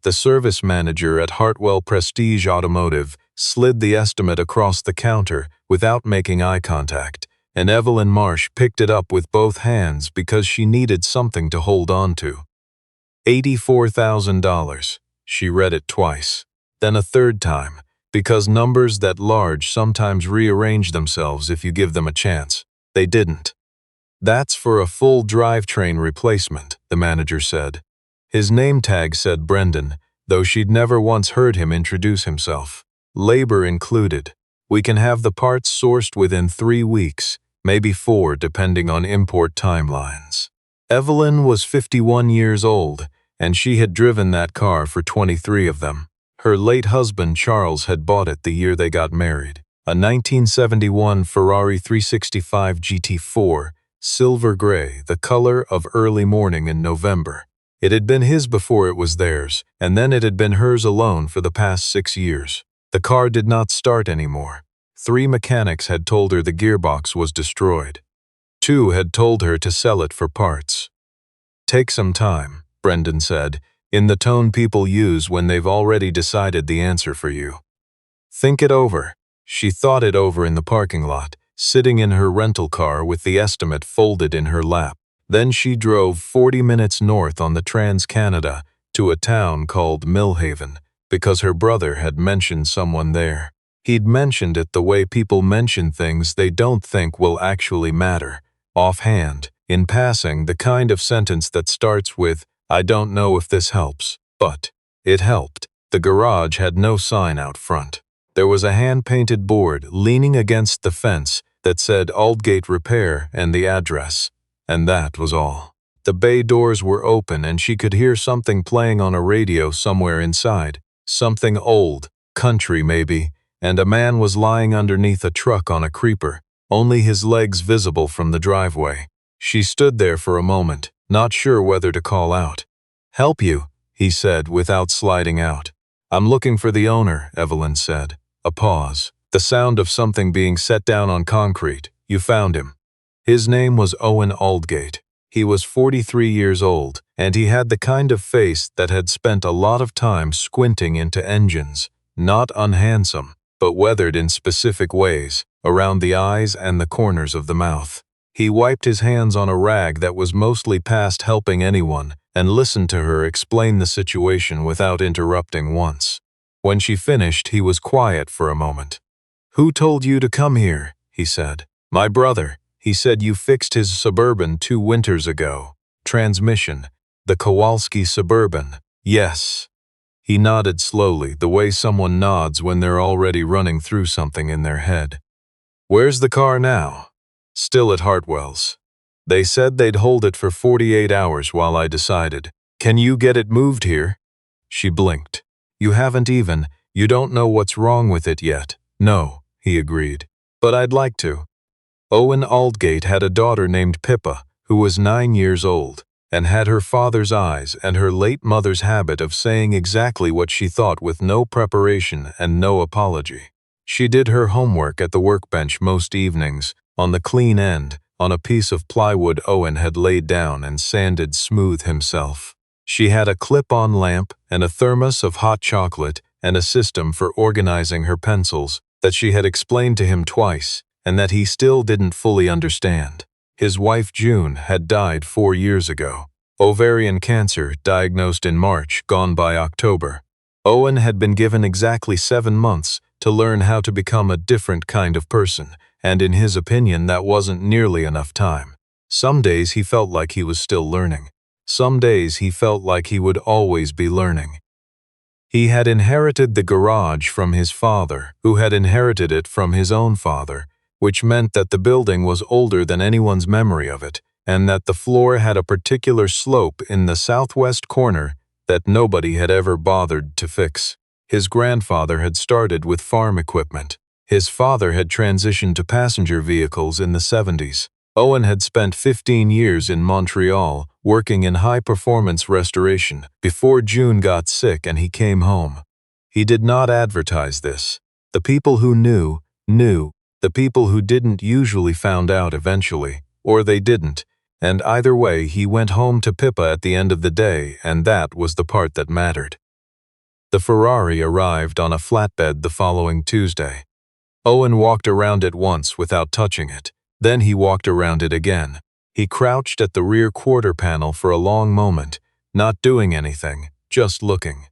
The service manager at Hartwell Prestige Automotive slid the estimate across the counter without making eye contact, and Evelyn Marsh picked it up with both hands because she needed something to hold on to. $84,000. She read it twice, then a third time, because numbers that large sometimes rearrange themselves if you give them a chance. They didn't. That's for a full drivetrain replacement, the manager said. His name tag said Brendan, though she'd never once heard him introduce himself. Labor included. We can have the parts sourced within 3 weeks, maybe 4 depending on import timelines. Evelyn was 51 years old, and she had driven that car for 23 of them. Her late husband Charles had bought it the year they got married. A 1971 Ferrari 365 GT4, silver gray, the color of early morning in November. It had been his before it was theirs, and then it had been hers alone for the past 6 years. The car did not start anymore. 3 mechanics had told her the gearbox was destroyed. 2 had told her to sell it for parts. "Take some time," Brendan said, in the tone people use when they've already decided the answer for you. "Think it over." She thought it over in the parking lot, sitting in her rental car with the estimate folded in her lap. Then she drove 40 minutes north on the Trans-Canada to a town called Millhaven, because her brother had mentioned someone there. He'd mentioned it the way people mention things they don't think will actually matter, offhand, in passing, the kind of sentence that starts with, "I don't know if this helps," but it helped. The garage had no sign out front. There was a hand-painted board leaning against the fence that said Aldgate Repair and the address. And that was all. The bay doors were open and she could hear something playing on a radio somewhere inside. Something old, country maybe, and a man was lying underneath a truck on a creeper, only his legs visible from the driveway. She stood there for a moment, not sure whether to call out. "Help you," he said without sliding out. "I'm looking for the owner," Evelyn said. A pause. The sound of something being set down on concrete. "You found him." His name was Owen Aldgate. He was 43 years old, and he had the kind of face that had spent a lot of time squinting into engines, not unhandsome, but weathered in specific ways, around the eyes and the corners of the mouth. He wiped his hands on a rag that was mostly past helping anyone and listened to her explain the situation without interrupting once. When she finished, he was quiet for a moment. "Who told you to come here?" he said. "My brother. He said you fixed his Suburban 2 winters ago. Transmission. The Kowalski Suburban." "Yes." He nodded slowly, the way someone nods when they're already running through something in their head. "Where's the car now?" "Still at Hartwell's. They said they'd hold it for 48 hours while I decided. Can you get it moved here?" She blinked. "You haven't even. You don't know what's wrong with it yet." "No," he agreed. "But I'd like to." Owen Aldgate had a daughter named Pippa, who was 9 years old, and had her father's eyes and her late mother's habit of saying exactly what she thought with no preparation and no apology. She did her homework at the workbench most evenings, on the clean end, on a piece of plywood Owen had laid down and sanded smooth himself. She had a clip-on lamp and a thermos of hot chocolate and a system for organizing her pencils that she had explained to him twice, and that he still didn't fully understand. His wife June had died 4 years ago. Ovarian cancer, diagnosed in March, gone by October. Owen had been given exactly 7 months to learn how to become a different kind of person, and in his opinion that wasn't nearly enough time. Some days he felt like he was still learning. Some days he felt like he would always be learning. He had inherited the garage from his father, who had inherited it from his own father, which meant that the building was older than anyone's memory of it, and that the floor had a particular slope in the southwest corner that nobody had ever bothered to fix. His grandfather had started with farm equipment. His father had transitioned to passenger vehicles in the 70s. Owen had spent 15 years in Montreal working in high-performance restoration before June got sick and he came home. He did not advertise this. The people who knew, knew. The people who didn't usually found out eventually, or they didn't, and either way he went home to Pippa at the end of the day, and that was the part that mattered. The Ferrari arrived on a flatbed the following Tuesday. Owen walked around it once without touching it. Then he walked around it again. He crouched at the rear quarter panel for a long moment, not doing anything, just looking.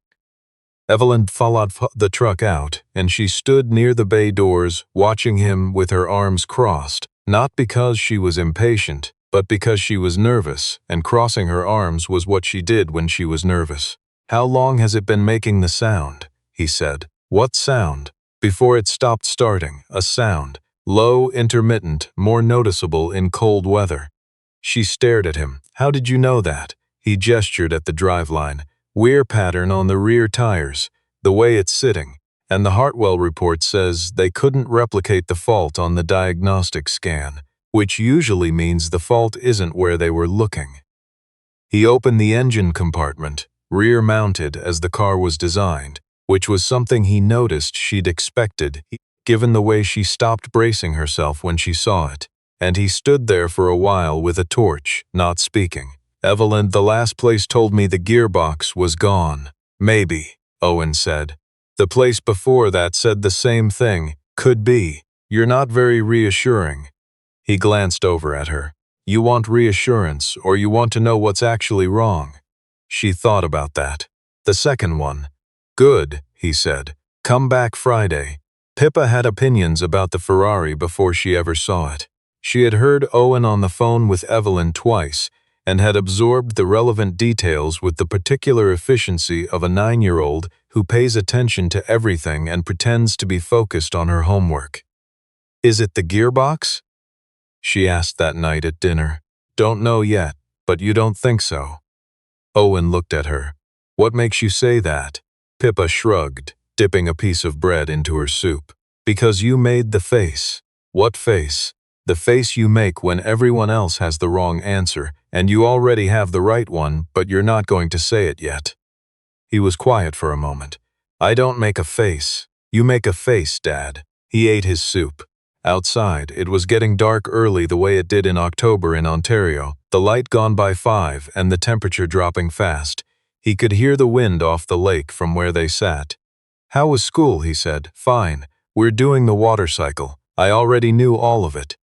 Evelyn followed the truck out, and she stood near the bay doors, watching him with her arms crossed, not because she was impatient, but because she was nervous, and crossing her arms was what she did when she was nervous. "How long has it been making the sound?" he said. "What sound?" Before it stopped starting, a sound, low, intermittent, more noticeable in cold weather. She stared at him. "How did you know that?" He gestured at the driveline. "Wear pattern on the rear tires, the way it's sitting, and the Hartwell report says they couldn't replicate the fault on the diagnostic scan, which usually means the fault isn't where they were looking." He opened the engine compartment, rear-mounted as the car was designed, which was something he noticed she'd expected, given the way she stopped bracing herself when she saw it, and he stood there for a while with a torch, not speaking. "Evelyn, the last place told me the gearbox was gone." "Maybe," Owen said. "The place before that said the same thing. Could be. You're not very reassuring." He glanced over at her. "You want reassurance, or you want to know what's actually wrong?" She thought about that. "The second one." "Good," he said. "Come back Friday." Pippa had opinions about the Ferrari before she ever saw it. She had heard Owen on the phone with Evelyn twice, and had absorbed the relevant details with the particular efficiency of a 9-year-old who pays attention to everything and pretends to be focused on her homework. "Is it the gearbox?" she asked that night at dinner. "Don't know yet, but you don't think so?" Owen looked at her. "What makes you say that?" Pippa shrugged, dipping a piece of bread into her soup. "Because you made the face." "What face?" "The face you make when everyone else has the wrong answer, and you already have the right one, but you're not going to say it yet." He was quiet for a moment. "I don't make a face. You make a face, Dad." He ate his soup. Outside, it was getting dark early the way it did in October in Ontario, the light gone by 5 and the temperature dropping fast. He could hear the wind off the lake from where they sat. "How was school?" he said. "Fine. We're doing the water cycle. I already knew all of it."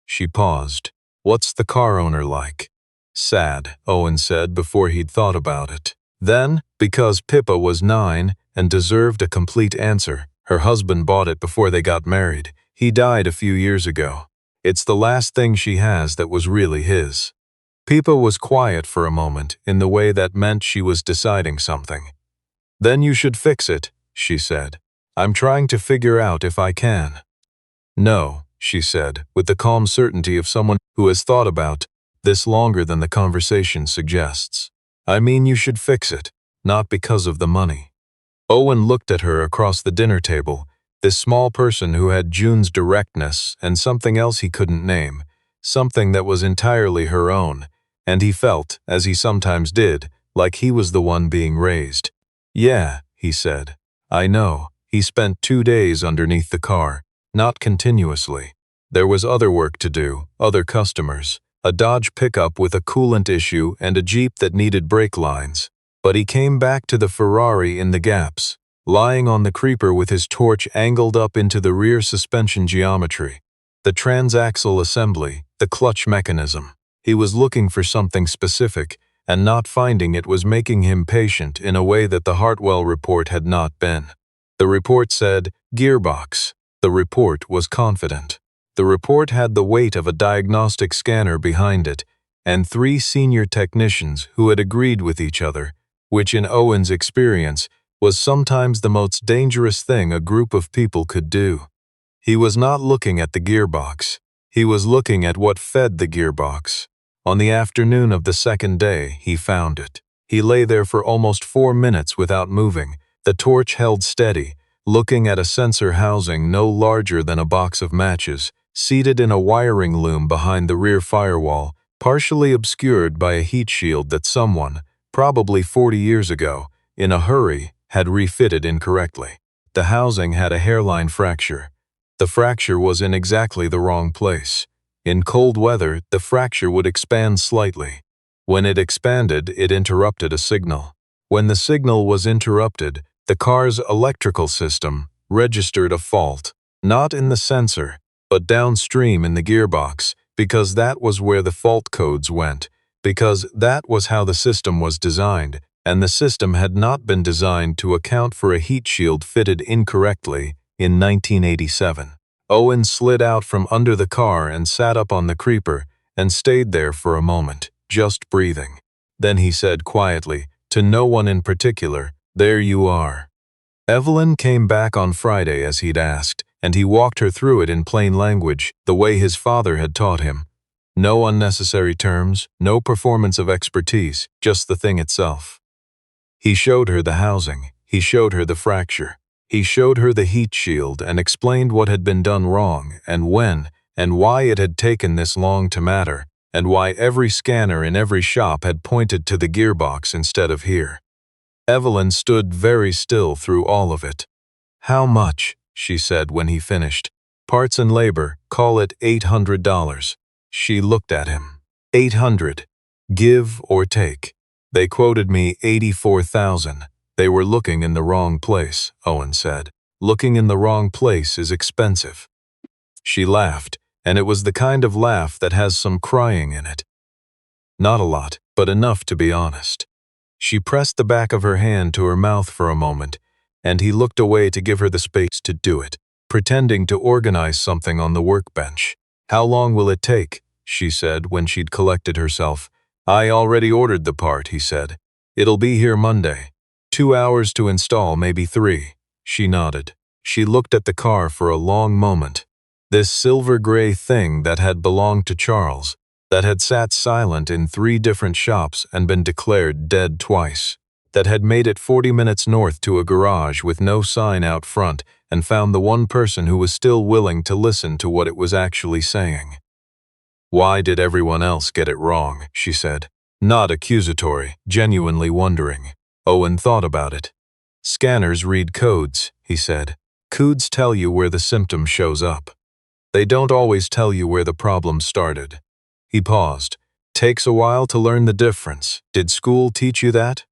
She paused. "What's the car owner like?" "Sad," Owen said before he'd thought about it. Then, because Pippa was 9 and deserved a complete answer, her husband bought it before they got married. He died a few years ago. It's the last thing she has that was really his. Pippa was quiet for a moment in the way that meant she was deciding something. "Then you should fix it," she said. "I'm trying to figure out if I can." "No," she said, with the calm certainty of someone who has thought about this longer than the conversation suggests. "I mean you should fix it, not because of the money." Owen looked at her across the dinner table, this small person who had June's directness and something else he couldn't name, something that was entirely her own, and he felt, as he sometimes did, like he was the one being raised. "Yeah," he said. "I know." He spent 2 days underneath the car, not continuously. There was other work to do, other customers, a Dodge pickup with a coolant issue and a Jeep that needed brake lines. But he came back to the Ferrari in the gaps, lying on the creeper with his torch angled up into the rear suspension geometry, the transaxle assembly, the clutch mechanism. He was looking for something specific, and not finding it was making him patient in a way that the Hartwell report had not been. The report said, "Gearbox." The report was confident. The report had the weight of a diagnostic scanner behind it, and 3 senior technicians who had agreed with each other, which in Owen's experience was sometimes the most dangerous thing a group of people could do. He was not looking at the gearbox. He was looking at what fed the gearbox. On the afternoon of the second day, he found it. He lay there for almost 4 minutes without moving, the torch held steady, looking at a sensor housing no larger than a box of matches, seated in a wiring loom behind the rear firewall, partially obscured by a heat shield that someone, probably 40 years ago, in a hurry, had refitted incorrectly. The housing had a hairline fracture. The fracture was in exactly the wrong place. In cold weather, the fracture would expand slightly. When it expanded, it interrupted a signal. When the signal was interrupted, The car's electrical system registered a fault, not in the sensor, but downstream in the gearbox, because that was where the fault codes went, because that was how the system was designed, and the system had not been designed to account for a heat shield fitted incorrectly in 1987. Owen slid out from under the car and sat up on the creeper and stayed there for a moment, just breathing. Then he said quietly, to no one in particular, "There you are." Evelyn came back on Friday as he'd asked, and he walked her through it in plain language, the way his father had taught him. No unnecessary terms, no performance of expertise, just the thing itself. He showed her the housing, he showed her the fracture, he showed her the heat shield and explained what had been done wrong and when and why it had taken this long to matter, and why every scanner in every shop had pointed to the gearbox instead of here. Evelyn stood very still through all of it. "How much?" she said when he finished. "Parts and labor, call it $800. She looked at him. "800. Give or take." "They quoted me 84,000. They were looking in the wrong place," Owen said. "Looking in the wrong place is expensive." She laughed, and it was the kind of laugh that has some crying in it. Not a lot, but enough to be honest. She pressed the back of her hand to her mouth for a moment, and he looked away to give her the space to do it, pretending to organize something on the workbench. "How long will it take?" she said when she'd collected herself. "I already ordered the part," he said. "It'll be here Monday. 2 hours to install, maybe 3. She nodded. She looked at the car for a long moment. This silver-gray thing that had belonged to Charles, that had sat silent in 3 different shops and been declared dead twice, that had made it 40 minutes north to a garage with no sign out front and found the one person who was still willing to listen to what it was actually saying. "Why did everyone else get it wrong?" she said. Not accusatory, genuinely wondering. Owen thought about it. "Scanners read codes," he said. "Codes tell you where the symptom shows up. They don't always tell you where the problem started." He paused. "Takes a while to learn the difference. Did school teach you that?"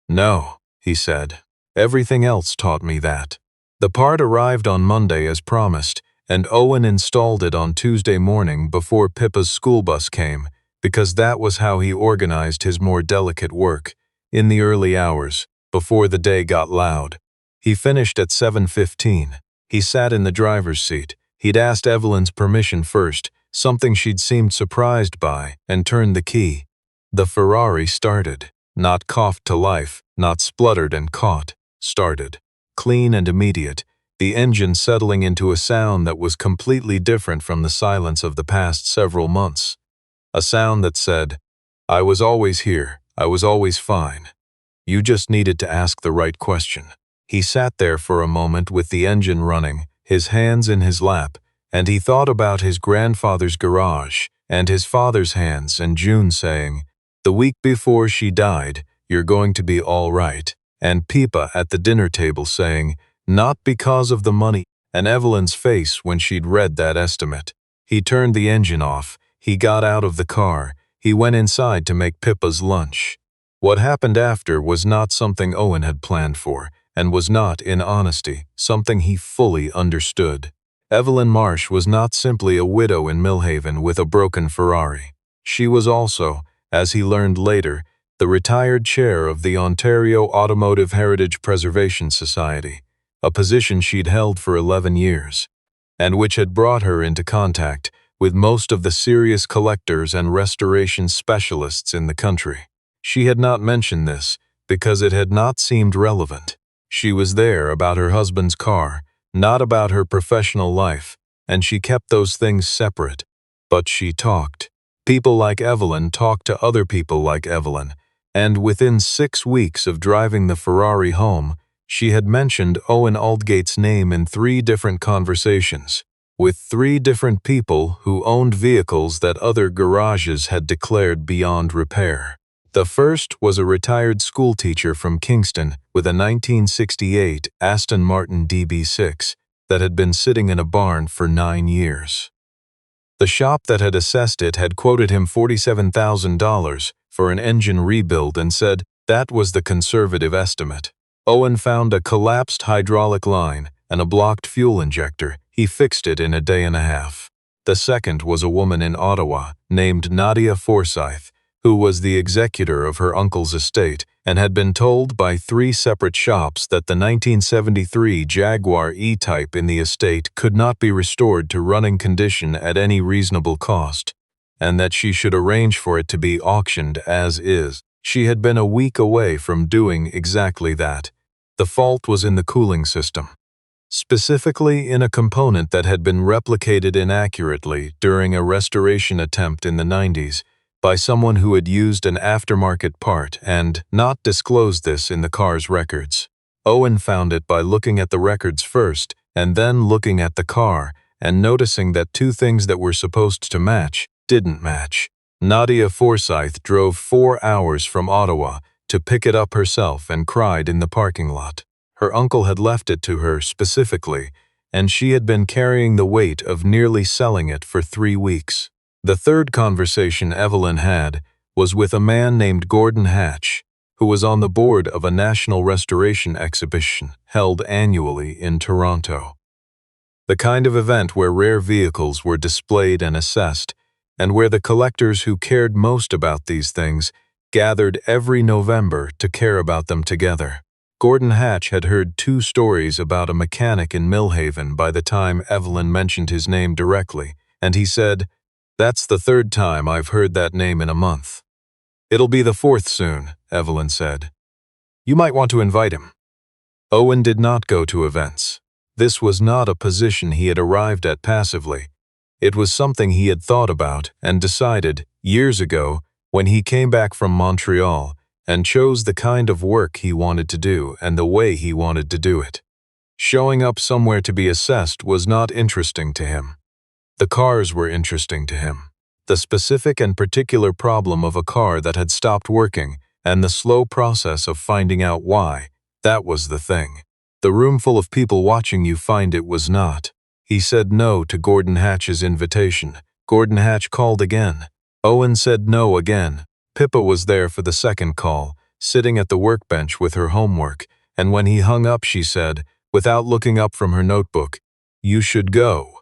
"No," he said. "Everything else taught me that." The part arrived on Monday as promised, and Owen installed it on Tuesday morning before Pippa's school bus came, because that was how he organized his more delicate work, in the early hours, before the day got loud. He finished at 7:15. He sat in the driver's seat. He'd asked Evelyn's permission first, something she'd seemed surprised by, and turned the key. The Ferrari started. Not coughed to life, not spluttered and caught. Started. Clean and immediate, the engine settling into a sound that was completely different from the silence of the past several months. A sound that said, "I was always here, I was always fine. You just needed to ask the right question." He sat there for a moment with the engine running, his hands in his lap, and he thought about his grandfather's garage and his father's hands and June saying, "The week before she died, you're going to be all right," and Pippa at the dinner table saying, "Not because of the money," and Evelyn's face when she'd read that estimate. He turned the engine off, he got out of the car, he went inside to make Pippa's lunch. What happened after was not something Owen had planned for, and was not, in honesty, something he fully understood. Evelyn Marsh was not simply a widow in Millhaven with a broken Ferrari. She was also, as he learned later, the retired chair of the Ontario Automotive Heritage Preservation Society, a position she'd held for 11 years, and which had brought her into contact with most of the serious collectors and restoration specialists in the country. She had not mentioned this because it had not seemed relevant. She was there about her husband's car, not about her professional life, and she kept those things separate. But she talked. People like Evelyn talked to other people like Evelyn, and within 6 weeks of driving the Ferrari home, she had mentioned Owen Aldgate's name in 3 different conversations, with 3 different people who owned vehicles that other garages had declared beyond repair. The first was a retired schoolteacher from Kingston with a 1968 Aston Martin DB6 that had been sitting in a barn for 9 years. The shop that had assessed it had quoted him $47,000 for an engine rebuild and said that was the conservative estimate. Owen found a collapsed hydraulic line and a blocked fuel injector. He fixed it in a day and a half. The second was a woman in Ottawa named Nadia Forsyth, who was the executor of her uncle's estate and had been told by 3 separate shops that the 1973 Jaguar E-Type in the estate could not be restored to running condition at any reasonable cost, and that she should arrange for it to be auctioned as is. She had been a week away from doing exactly that. The fault was in the cooling system, specifically in a component that had been replicated inaccurately during a restoration attempt in the 90s by someone who had used an aftermarket part and not disclosed this in the car's records. Owen found it by looking at the records first and then looking at the car and noticing that 2 things that were supposed to match didn't match. Nadia Forsyth drove 4 hours from Ottawa to pick it up herself and cried in the parking lot. Her uncle had left it to her specifically, and she had been carrying the weight of nearly selling it for 3 weeks. The third conversation Evelyn had was with a man named Gordon Hatch, who was on the board of a national restoration exhibition held annually in Toronto. The kind of event where rare vehicles were displayed and assessed, and where the collectors who cared most about these things gathered every November to care about them together. Gordon Hatch had heard 2 stories about a mechanic in Millhaven by the time Evelyn mentioned his name directly, and he said, "That's the 3rd time I've heard that name in a month." "It'll be the 4th soon," Evelyn said. "You might want to invite him." Owen did not go to events. This was not a position he had arrived at passively. It was something he had thought about and decided, years ago, when he came back from Montreal and chose the kind of work he wanted to do and the way he wanted to do it. Showing up somewhere to be assessed was not interesting to him. The cars were interesting to him. The specific and particular problem of a car that had stopped working and the slow process of finding out why, that was the thing. The room full of people watching you find it was not. He said no to Gordon Hatch's invitation. Gordon Hatch called again. Owen said no again. Pippa was there for the 2nd call, sitting at the workbench with her homework, and when he hung up she said, without looking up from her notebook, "You should go.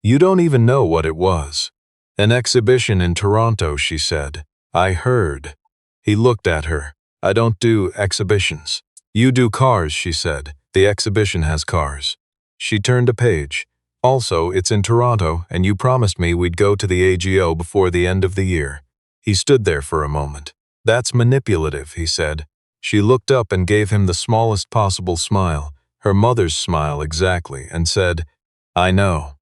You don't even know what it was." "An exhibition in Toronto," she said. "I heard." He looked at her. "I don't do exhibitions." "You do cars," she said. "The exhibition has cars." She turned a page. "Also, it's in Toronto, and you promised me we'd go to the AGO before the end of the year." He stood there for a moment. "That's manipulative," he said. She looked up and gave him the smallest possible smile, her mother's smile exactly, and said, "I know."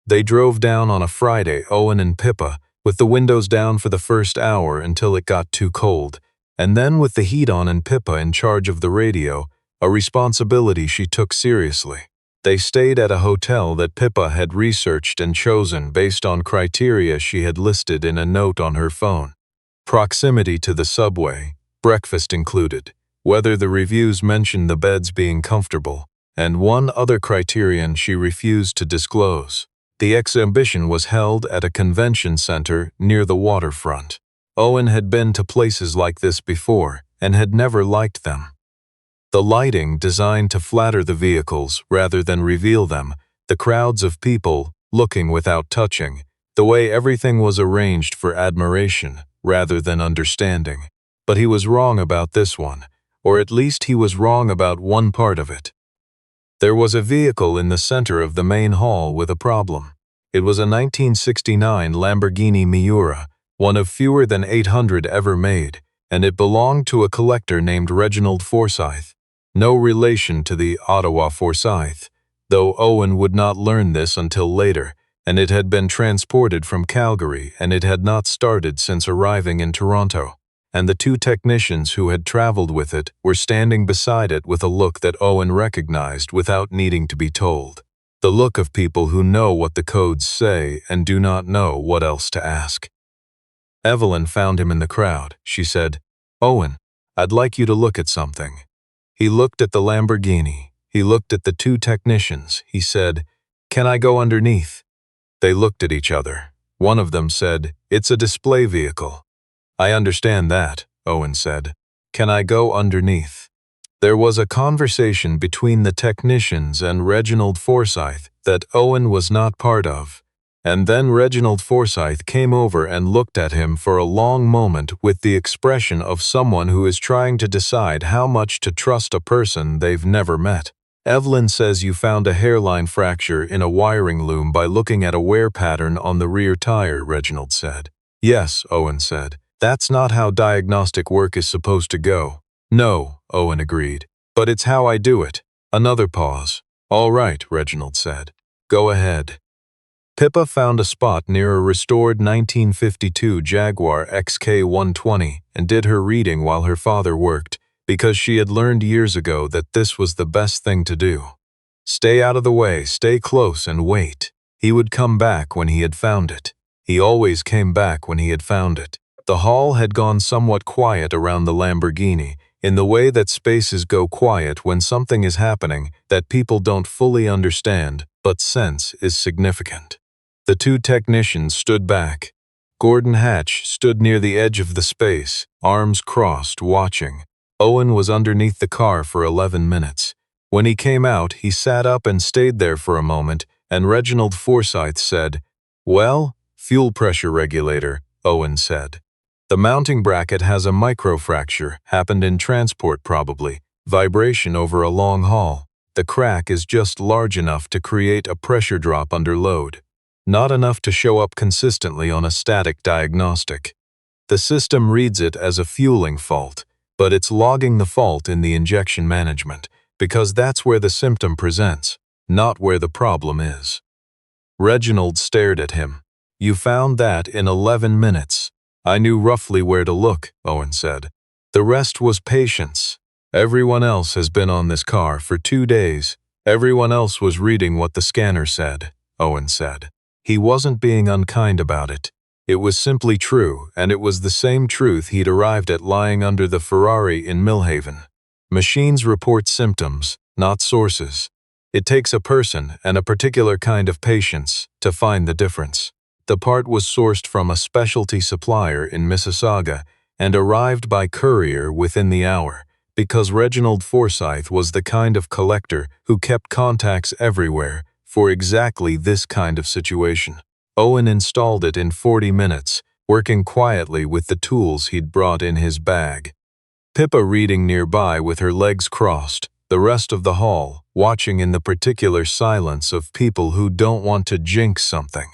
They drove down on a Friday, Owen and Pippa, with the windows down for the first hour until it got too cold, and then with the heat on and Pippa in charge of the radio, a responsibility she took seriously. They stayed at a hotel that Pippa had researched and chosen based on criteria she had listed in a note on her phone. Proximity to the subway, breakfast included, whether the reviews mentioned the beds being comfortable, and one other criterion she refused to disclose. The exhibition was held at a convention center near the waterfront. Owen had been to places like this before and had never liked them. The lighting designed to flatter the vehicles rather than reveal them, the crowds of people looking without touching, the way everything was arranged for admiration rather than understanding. But he was wrong about this one, or at least he was wrong about one part of it. There was a vehicle in the center of the main hall with a problem. It was a 1969 Lamborghini Miura, one of fewer than 800 ever made, and it belonged to a collector named Reginald Forsyth. No relation to the Ottawa Forsyth, though Owen would not learn this until later, and it had been transported from Calgary and it had not started since arriving in Toronto, and the 2 technicians who had traveled with it were standing beside it with a look that Owen recognized without needing to be told. The look of people who know what the codes say and do not know what else to ask. Evelyn found him in the crowd. She said, "Owen, I'd like you to look at something." He looked at the Lamborghini. He looked at the 2 technicians. He said, "Can I go underneath?" They looked at each other. One of them said, "It's a display vehicle." "I understand that," Owen said. "Can I go underneath?" There was a conversation between the technicians and Reginald Forsyth that Owen was not part of, and then Reginald Forsyth came over and looked at him for a long moment with the expression of someone who is trying to decide how much to trust a person they've never met. Evelyn says you found a hairline fracture in a wiring loom by looking at a wear pattern on the rear tire, Reginald said. Yes, Owen said. That's not how diagnostic work is supposed to go. No, Owen agreed. But it's how I do it. Another pause. All right, Reginald said. Go ahead. Pippa found a spot near a restored 1952 Jaguar XK120 and did her reading while her father worked, because she had learned years ago that this was the best thing to do. Stay out of the way, stay close, and wait. He would come back when he had found it. He always came back when he had found it. The hall had gone somewhat quiet around the Lamborghini, in the way that spaces go quiet when something is happening that people don't fully understand but sense is significant. The two technicians stood back. Gordon Hatch stood near the edge of the space, arms crossed, watching. Owen was underneath the car for 11 minutes. When he came out, he sat up and stayed there for a moment, and Reginald Forsyth said, "Well, fuel pressure regulator," Owen said. "The mounting bracket has a microfracture, happened in transport probably, vibration over a long haul. The crack is just large enough to create a pressure drop under load. Not enough to show up consistently on a static diagnostic. The system reads it as a fueling fault, but it's logging the fault in the injection management, because that's where the symptom presents, not where the problem is." Reginald stared at him. "You found that in 11 minutes. I knew roughly where to look," Owen said. "The rest was patience. Everyone else has been on this car for 2 days. Everyone else was reading what the scanner said," Owen said. He wasn't being unkind about it. It was simply true, and it was the same truth he'd arrived at lying under the Ferrari in Millhaven. Machines report symptoms, not sources. It takes a person and a particular kind of patience to find the difference. The part was sourced from a specialty supplier in Mississauga and arrived by courier within the hour, because Reginald Forsyth was the kind of collector who kept contacts everywhere for exactly this kind of situation. Owen installed it in 40 minutes, working quietly with the tools he'd brought in his bag. Pippa reading nearby with her legs crossed, the rest of the hall watching in the particular silence of people who don't want to jinx something.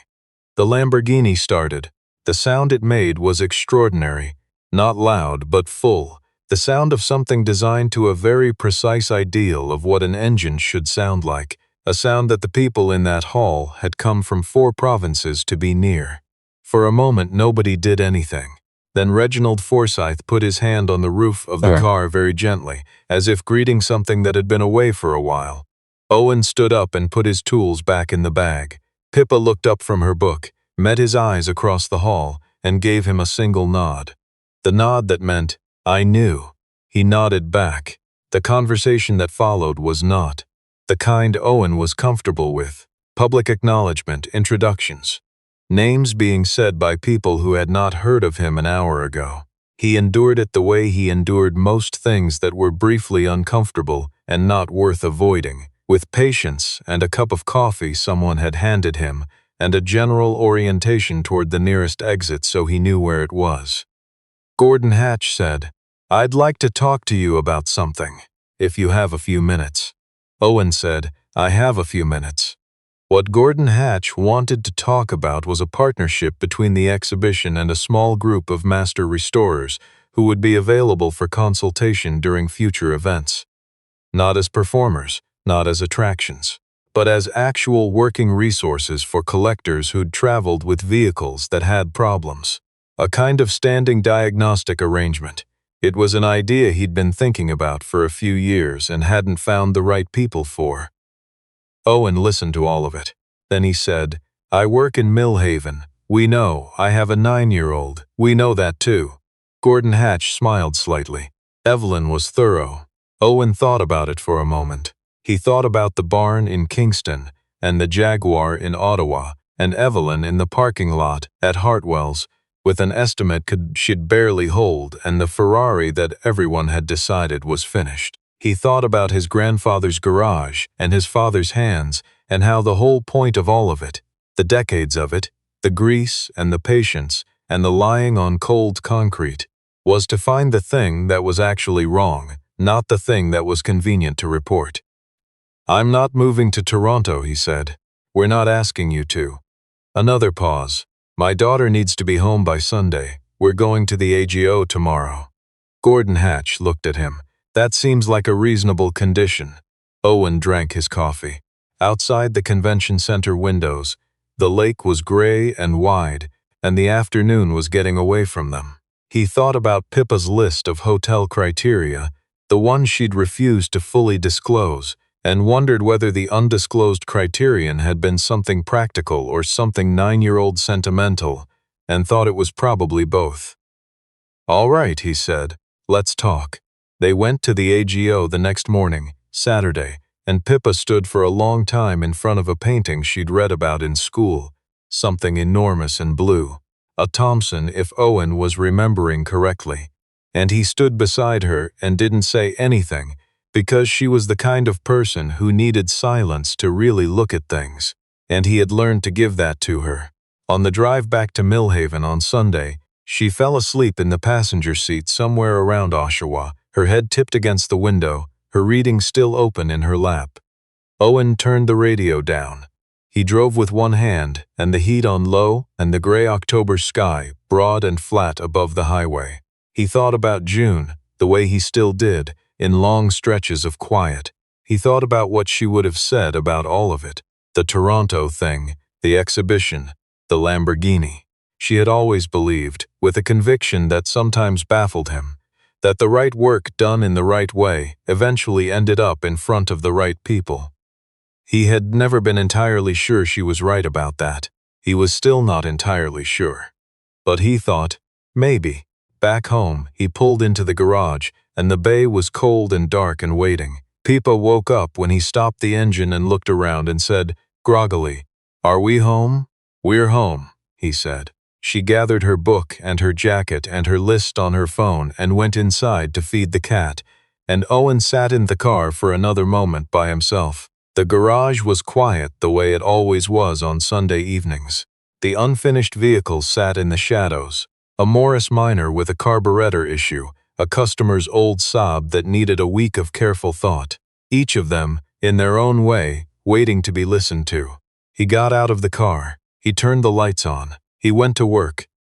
The Lamborghini started. The sound it made was extraordinary, not loud but full, the sound of something designed to a very precise ideal of what an engine should sound like, a sound that the people in that hall had come from 4 provinces to be near. For a moment nobody did anything. Then Reginald Forsyth put his hand on the roof of the car very gently, as if greeting something that had been away for a while. Owen stood up and put his tools back in the bag. Pippa looked up from her book, met his eyes across the hall, and gave him a single nod. The nod that meant, "I knew." He nodded back. The conversation that followed was not the kind Owen was comfortable with. Public acknowledgement, introductions. Names being said by people who had not heard of him an hour ago. He endured it the way he endured most things that were briefly uncomfortable and not worth avoiding, with patience and a cup of coffee someone had handed him, and a general orientation toward the nearest exit so he knew where it was. Gordon Hatch said, "I'd like to talk to you about something, if you have a few minutes." Owen said, "I have a few minutes." What Gordon Hatch wanted to talk about was a partnership between the exhibition and a small group of master restorers who would be available for consultation during future events. Not as performers, not as attractions, but as actual working resources for collectors who'd traveled with vehicles that had problems. A kind of standing diagnostic arrangement. It was an idea he'd been thinking about for a few years and hadn't found the right people for. Owen listened to all of it. Then he said, "I work in Millhaven. We know. I have a 9-year-old. We know that too." Gordon Hatch smiled slightly. Evelyn was thorough. Owen thought about it for a moment. He thought about the barn in Kingston, and the Jaguar in Ottawa, and Evelyn in the parking lot at Hartwell's, with an estimate she'd barely hold, and the Ferrari that everyone had decided was finished. He thought about his grandfather's garage and his father's hands and how the whole point of all of it, the decades of it, the grease and the patience and the lying on cold concrete, was to find the thing that was actually wrong, not the thing that was convenient to report. "I'm not moving to Toronto," he said. "We're not asking you to." Another pause. "My daughter needs to be home by Sunday. We're going to the AGO tomorrow." Gordon Hatch looked at him. "That seems like a reasonable condition." Owen drank his coffee. Outside the convention center windows, the lake was gray and wide, and the afternoon was getting away from them. He thought about Pippa's list of hotel criteria, the one she'd refused to fully disclose, and wondered whether the undisclosed criterion had been something practical or something 9-year-old sentimental, and thought it was probably both. "All right," he said, "let's talk." They went to the AGO the next morning, Saturday, and Pippa stood for a long time in front of a painting she'd read about in school, something enormous and blue, a Thompson if Owen was remembering correctly, and he stood beside her and didn't say anything, because she was the kind of person who needed silence to really look at things, and he had learned to give that to her. On the drive back to Millhaven on Sunday, she fell asleep in the passenger seat somewhere around Oshawa, her head tipped against the window, her reading still open in her lap. Owen turned the radio down. He drove with one hand, and the heat on low and the gray October sky broad and flat above the highway. He thought about June, the way he still did, in long stretches of quiet. He thought about what she would have said about all of it, the Toronto thing, the exhibition, the Lamborghini. She had always believed, with a conviction that sometimes baffled him, that the right work done in the right way eventually ended up in front of the right people. He had never been entirely sure she was right about that. He was still not entirely sure. But he thought, maybe. Back home, he pulled into the garage, and the bay was cold and dark and waiting. Pippa woke up when he stopped the engine and looked around and said, groggily, "Are we home?" "We're home," he said. She gathered her book and her jacket and her list on her phone and went inside to feed the cat, and Owen sat in the car for another moment by himself. The garage was quiet the way it always was on Sunday evenings. The unfinished vehicles sat in the shadows, a Morris Minor with a carburetor issue, a customer's old Saab that needed a week of careful thought, each of them, in their own way, waiting to be listened to. He got out of the car. He turned the lights on. He went to work,